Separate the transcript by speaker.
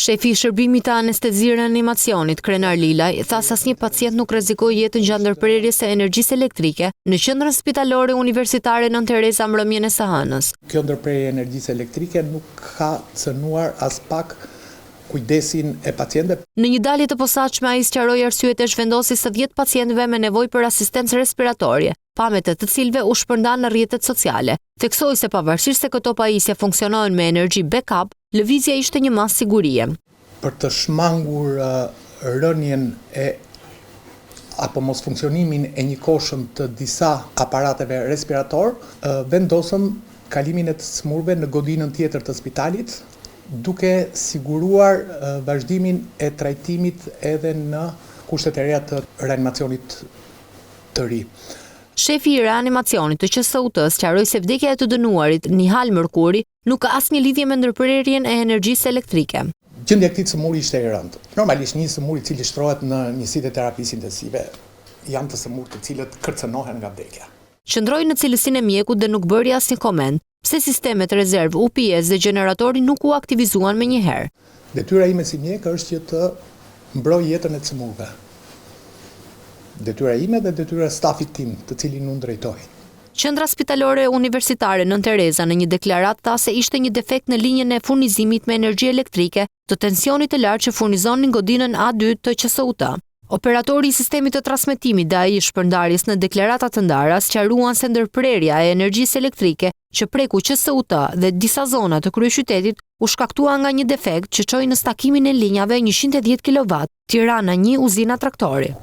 Speaker 1: Shefi i shërbimit të anestezisë reanimacionit, Krenar Lilaj, tha se asnjë pacient nuk rrezikoi jetën gjatë ndërprerjes së energjisë elektrike në qendrën spitalore universitare Nën Tereza mbrëmjen e së hënës.
Speaker 2: Kjo ndërprerje e energjisë elektrike nuk ka cënuar as pak kujdesin e pacientëve.
Speaker 1: Në një dalje të posaçme ai sqaroi arsyet e zhvendosjes së 10 pacientëve me nevojë për asistencë respiratorie, pamjet e të cilëve u shpërndan në rrjetet sociale. Theksoi se pavarësisht se këto pajisje funksionojnë me energji backup, lëvizja ishte një mas sigurie.
Speaker 2: Për të shmangur rënien apo mos funksionimin e njëkohshëm të disa aparateve respirator, vendosëm kalimin e të smurëve në godinën tjetër të spitalit, duke siguruar vazhdimin e trajtimit edhe në kushtet e reja të reanimacionit të ri.
Speaker 1: Shefi i reanimacionit të QSUT-s sqaroi se vdekja e të dënuarit, Nihal Mërkuri, nuk ka asnjë lidhje me ndërprerjen e energjisë elektrike.
Speaker 2: Gjendja e këtij sëmuri ishte e rëndë. Normalisht një sëmur i cili shtrohet në njësitë e terapisë intensive janë të sëmurë të cilët kërcënohen nga vdekja.
Speaker 1: Qëndroi në cilësinë e mjekut dhe nuk bëri asnjë koment, pse sistemet rezervë UPS dhe gjeneratori nuk u aktivizuan menjëherë.
Speaker 2: Detyra ime si mjek është që të mbroj jetën e të sëmurëve. Detyra ime dhe detyra stafit tim, të cilin unë drejtoj.
Speaker 1: Qendra spitalore universitare Nën Tereza në një deklaratë tha se ishte një defekt në linjën e furnizimit me energji elektrike të tensionit të lartë që furnizonin godinën A2 të QSUT. Operatori i sistemit të transmetimit dhe ai i shpërndarjes në deklarata të ndara sqaruan se ndërprerja e energjisë elektrike që preku QSUT dhe disa zona të kryeqytetit u shkaktua nga një defekt që çoi në stakimin e linjave 110 kW, Tirana 1 uzina traktori.